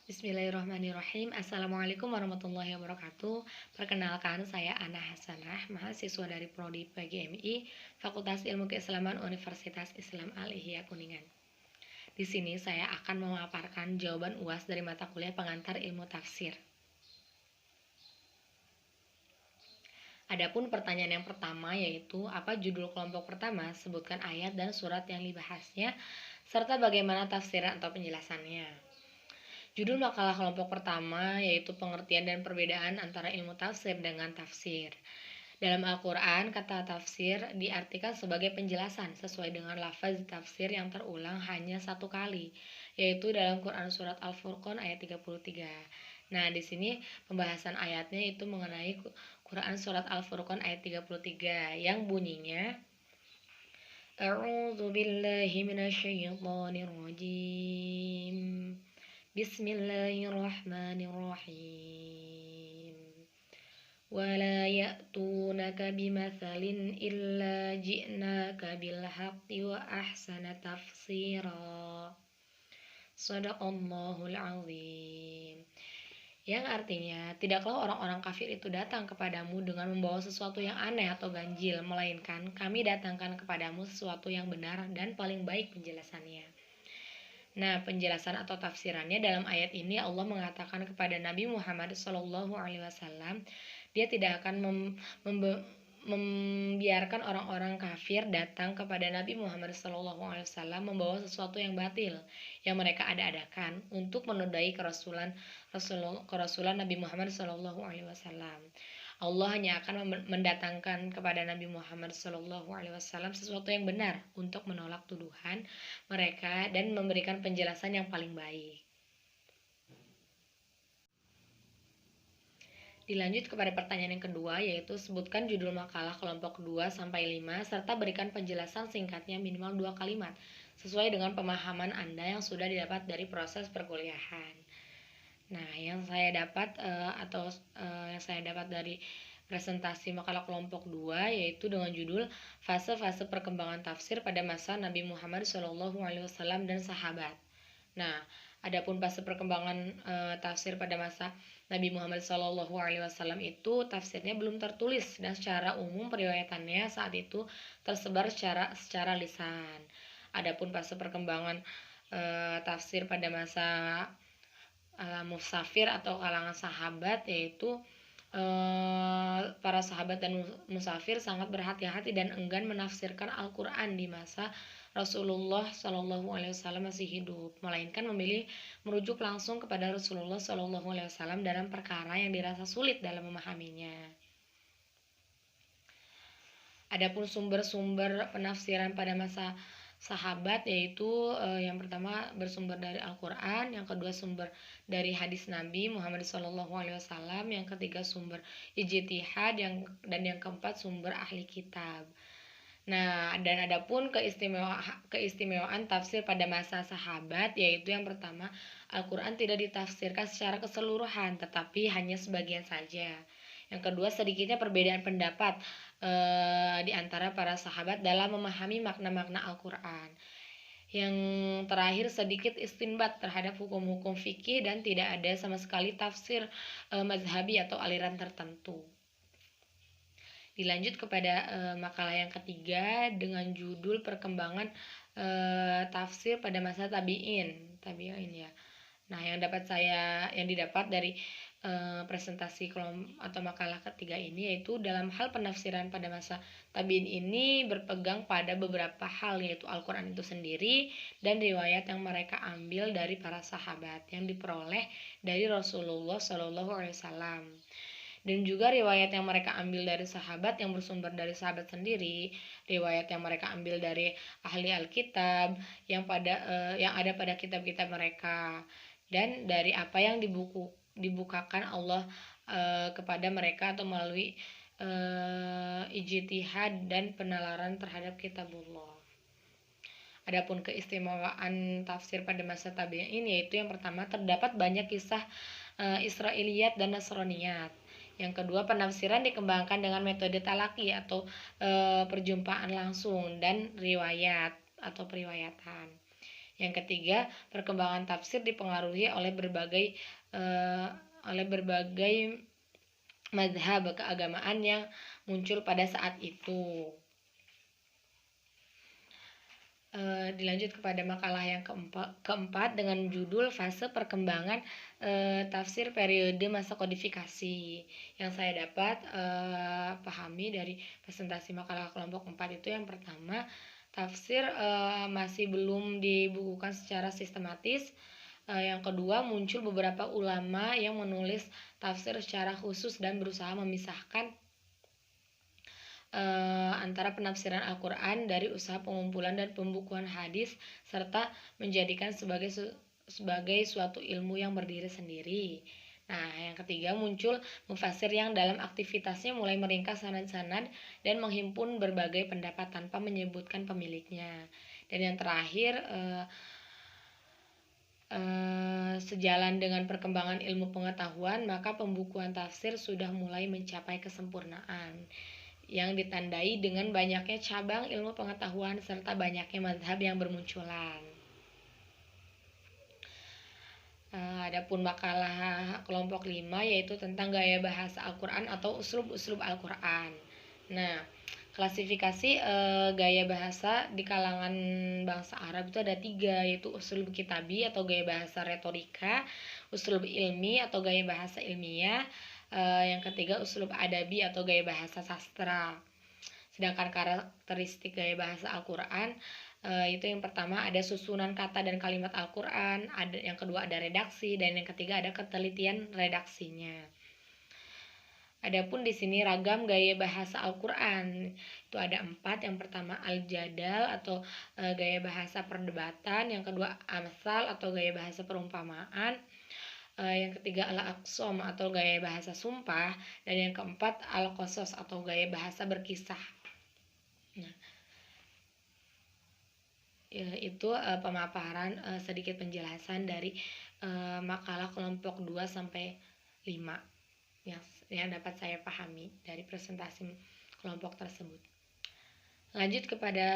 Bismillahirrahmanirrahim. Assalamualaikum warahmatullahi wabarakatuh. Perkenalkan, saya Ana Hasanah, mahasiswa dari Prodi PGMI, Fakultas Ilmu Keislaman Universitas Islam Al-Ihya Kuningan. Di sini saya akan memaparkan jawaban UAS dari mata kuliah pengantar ilmu tafsir. Adapun pertanyaan yang pertama yaitu apa judul kelompok pertama, sebutkan ayat dan surat yang dibahasnya, serta bagaimana tafsiran atau penjelasannya. Judul makalah kelompok pertama yaitu pengertian dan perbedaan antara ilmu tafsir dengan tafsir. Dalam Al-Quran, kata tafsir diartikan sebagai penjelasan sesuai dengan lafaz tafsir yang terulang hanya satu kali, yaitu dalam Quran Surat Al-Furqan ayat 33. Nah, di sini pembahasan ayatnya itu mengenai Quran Surat Al-Furqan ayat 33 yang bunyinya A'udzu billahi minasyaitonir rajim. Bismillahirrahmanirrahim. Wala ya'tunaka bimathalin illa ji'naka bilhaqqi wa ahsana tafsira. Shadaqallahul azim. Yang artinya, tidaklah orang-orang kafir itu datang kepadamu dengan membawa sesuatu yang aneh atau ganjil, melainkan kami datangkan kepadamu sesuatu yang benar dan paling baik penjelasannya. Nah, penjelasan atau tafsirannya dalam ayat ini Allah mengatakan kepada Nabi Muhammad SAW, dia tidak akan membiarkan orang-orang kafir datang kepada Nabi Muhammad SAW membawa sesuatu yang batil yang mereka ada-adakan untuk menodai kerasulan Nabi Muhammad SAW. Allah hanya akan mendatangkan kepada Nabi Muhammad SAW sesuatu yang benar untuk menolak tuduhan mereka dan memberikan penjelasan yang paling baik. Dilanjut kepada pertanyaan yang kedua, yaitu sebutkan judul makalah kelompok 2-5 serta berikan penjelasan singkatnya minimal 2 kalimat sesuai dengan pemahaman Anda yang sudah didapat dari proses perkuliahan. Nah, yang saya dapat dari presentasi makalah kelompok 2 yaitu dengan judul Fase-fase perkembangan tafsir pada masa Nabi Muhammad SAW dan sahabat. Nah, adapun fase perkembangan tafsir pada masa Nabi Muhammad SAW itu tafsirnya belum tertulis dan secara umum periwayatannya saat itu tersebar secara lisan. Adapun fase perkembangan tafsir pada masa musafir atau kalangan sahabat yaitu para sahabat dan musafir sangat berhati-hati dan enggan menafsirkan Al-Quran di masa Rasulullah SAW masih hidup, melainkan memilih merujuk langsung kepada Rasulullah SAW dalam perkara yang dirasa sulit dalam memahaminya. Adapun sumber-sumber penafsiran pada masa sahabat yaitu yang pertama bersumber dari Al-Quran, yang kedua sumber dari hadis Nabi Muhammad SAW, yang ketiga sumber ijtihad, dan yang keempat sumber ahli kitab. Nah, dan adapun keistimewaan tafsir pada masa sahabat yaitu yang pertama, Al-Quran tidak ditafsirkan secara keseluruhan tetapi hanya sebagian saja. Yang kedua, sedikitnya perbedaan pendapat di antara para sahabat dalam memahami makna-makna Al-Quran. Yang terakhir, sedikit istinbat terhadap hukum-hukum fikih dan tidak ada sama sekali tafsir mazhabi atau aliran tertentu. Dilanjut kepada makalah yang ketiga dengan judul perkembangan tafsir pada masa tabi'in ya. Nah, yang didapat dari presentasi atau makalah ketiga ini yaitu dalam hal penafsiran pada masa tabi'in ini berpegang pada beberapa hal, yaitu Al-Quran itu sendiri dan riwayat yang mereka ambil dari para sahabat yang diperoleh dari Rasulullah SAW, dan juga riwayat yang mereka ambil dari sahabat yang bersumber dari sahabat sendiri, riwayat yang mereka ambil dari ahli Alkitab yang ada pada kitab-kitab mereka, dan dari apa yang dibukakan Allah kepada mereka atau melalui ijtihad dan penalaran terhadap kitabullah. Adapun keistimewaan tafsir pada masa tabi'in yaitu yang pertama, terdapat banyak kisah Israiliyat dan Nasraniyat. Yang kedua, penafsiran dikembangkan dengan metode talaki atau perjumpaan langsung dan riwayat atau periwayatan. Yang ketiga, perkembangan tafsir dipengaruhi oleh berbagai mazhab keagamaan yang muncul pada saat itu. Dilanjut kepada makalah yang keempat dengan judul fase perkembangan tafsir periode masa kodifikasi. Yang saya dapat pahami dari presentasi makalah kelompok 4 itu, yang pertama, tafsir masih belum dibukukan secara sistematis. Yang kedua, muncul beberapa ulama yang menulis tafsir secara khusus dan berusaha memisahkan antara penafsiran Al-Quran dari usaha pengumpulan dan pembukuan hadis, serta menjadikan sebagai suatu ilmu yang berdiri sendiri. Nah, yang ketiga, muncul mufasir yang dalam aktivitasnya mulai meringkas sanad-sanad dan menghimpun berbagai pendapat tanpa menyebutkan pemiliknya. Dan yang terakhir, sejalan dengan perkembangan ilmu pengetahuan, maka pembukuan tafsir sudah mulai mencapai kesempurnaan yang ditandai dengan banyaknya cabang ilmu pengetahuan serta banyaknya mazhab yang bermunculan. Adapun makalah kelompok 5 yaitu tentang gaya bahasa Al-Quran atau uslub-uslub Al-Quran. Nah, klasifikasi gaya bahasa di kalangan bangsa Arab itu ada 3, yaitu uslub kitabi atau gaya bahasa retorika, uslub ilmi atau gaya bahasa ilmiah, yang ketiga uslub adabi atau gaya bahasa sastra. Sedangkan karakteristik gaya bahasa Al-Quran itu yang pertama ada susunan kata dan kalimat Al-Quran, yang kedua ada redaksi, dan yang ketiga ada ketelitian redaksinya. Adapun di sini ragam gaya bahasa Al-Quran itu ada 4. Yang pertama al-jadal atau gaya bahasa perdebatan, yang kedua amsal atau gaya bahasa perumpamaan, yang ketiga al-aqsam atau gaya bahasa sumpah, dan yang keempat al-qasas atau gaya bahasa berkisah. Nah, itu pemaparan sedikit penjelasan dari makalah kelompok 2 sampai 5 yang dapat saya pahami dari presentasi kelompok tersebut. Lanjut kepada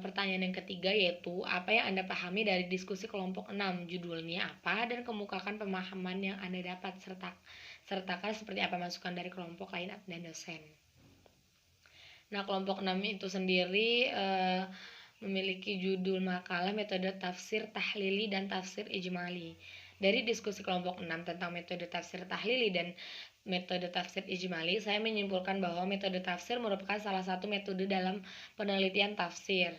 pertanyaan yang ketiga, yaitu apa yang Anda pahami dari diskusi kelompok 6, judulnya apa, dan kemukakan pemahaman yang Anda dapat sertakan seperti apa masukan dari kelompok lain dan dosen. Nah, kelompok 6 itu sendiri memiliki judul makalah metode tafsir tahlili dan tafsir ijmali. Dari diskusi kelompok 6 tentang metode tafsir tahlili dan metode tafsir ijmali, saya menyimpulkan bahwa metode tafsir merupakan salah satu metode dalam penelitian tafsir.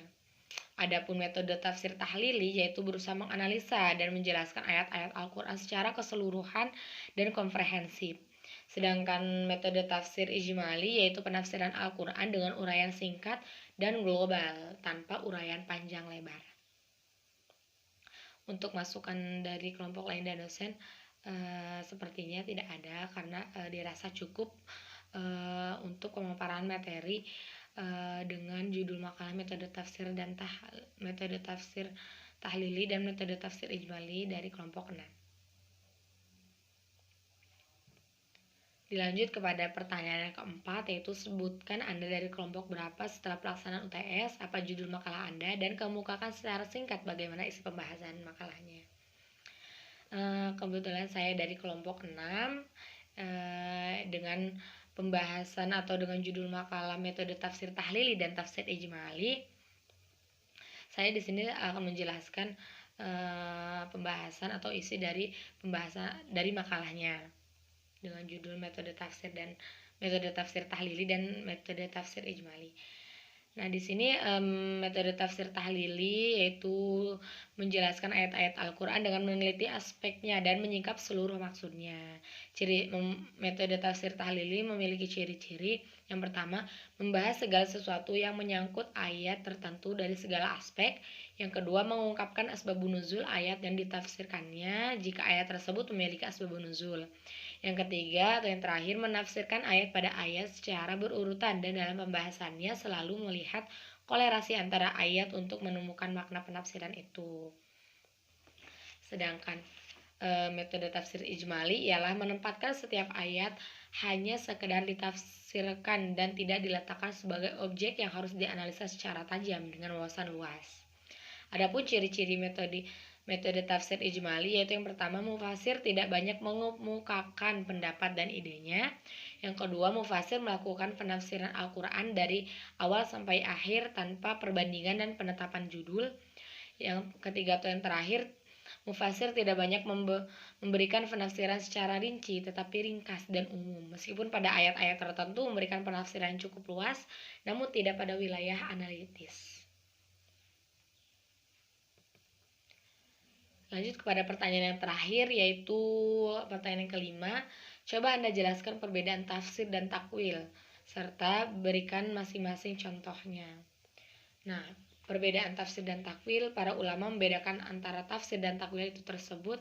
Adapun metode tafsir tahlili yaitu berusaha menganalisa dan menjelaskan ayat-ayat Al-Quran secara keseluruhan dan komprehensif. Sedangkan metode tafsir ijmali yaitu penafsiran Al-Quran dengan uraian singkat dan global tanpa uraian panjang lebar. Untuk masukan dari kelompok lain dan dosen sepertinya tidak ada, karena dirasa cukup untuk pemaparan materi dengan judul makalah metode tafsir dan metode tafsir tahlili dan metode tafsir ijmali dari kelompok 6. Dilanjut kepada pertanyaan yang keempat, yaitu sebutkan Anda dari kelompok berapa setelah pelaksanaan UTS, apa judul makalah Anda, dan kemukakan secara singkat bagaimana isi pembahasan makalahnya. Kebetulan saya dari kelompok 6 dengan pembahasan atau dengan judul makalah metode tafsir tahlili dan tafsir ijmali. Saya di sini akan menjelaskan pembahasan atau isi dari pembahasan dari makalahnya dengan judul metode tafsir tahlili dan metode tafsir ijmali. Nah, di sini metode tafsir tahlili yaitu menjelaskan ayat-ayat Al-Quran dengan meneliti aspeknya dan menyingkap seluruh maksudnya. Metode tafsir tahlili memiliki ciri-ciri. Yang pertama, membahas segala sesuatu yang menyangkut ayat tertentu dari segala aspek. Yang kedua, mengungkapkan asbabun nuzul ayat yang ditafsirkannya jika ayat tersebut memiliki asbabun nuzul. Yang ketiga atau yang terakhir, menafsirkan ayat pada ayat secara berurutan dan dalam pembahasannya selalu melihat kolerasi antara ayat untuk menemukan makna penafsiran itu. Sedangkan metode tafsir ijmali ialah menempatkan setiap ayat hanya sekedar ditafsirkan dan tidak diletakkan sebagai objek yang harus dianalisa secara tajam dengan wawasan luas. Adapun ciri-ciri metode tafsir ijmali yaitu yang pertama, mufasir tidak banyak mengemukakan pendapat dan idenya. Yang kedua, mufasir melakukan penafsiran Al-Quran dari awal sampai akhir tanpa perbandingan dan penetapan judul. Yang ketiga atau yang terakhir, mufasir tidak banyak memberikan penafsiran secara rinci tetapi ringkas dan umum. Meskipun pada ayat-ayat tertentu memberikan penafsiran yang cukup luas, namun tidak pada wilayah analitis. Lanjut kepada pertanyaan yang terakhir, yaitu pertanyaan yang kelima. Coba Anda jelaskan perbedaan tafsir dan takwil, serta berikan masing-masing contohnya. Nah, perbedaan tafsir dan takwil, para ulama membedakan antara tafsir dan takwil itu tersebut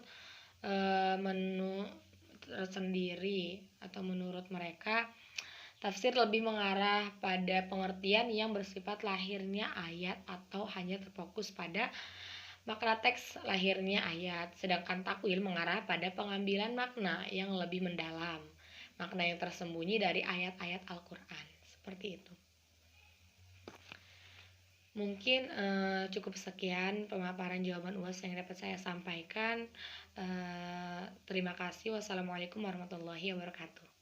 tersendiri atau menurut mereka. Tafsir lebih mengarah pada pengertian yang bersifat lahirnya ayat atau hanya terfokus pada makna teks lahirnya ayat, sedangkan takwil mengarah pada pengambilan makna yang lebih mendalam, makna yang tersembunyi dari ayat-ayat Al-Quran. Seperti itu. Mungkin cukup sekian pemaparan jawaban UAS yang dapat saya sampaikan. Terima kasih. Wassalamualaikum warahmatullahi wabarakatuh.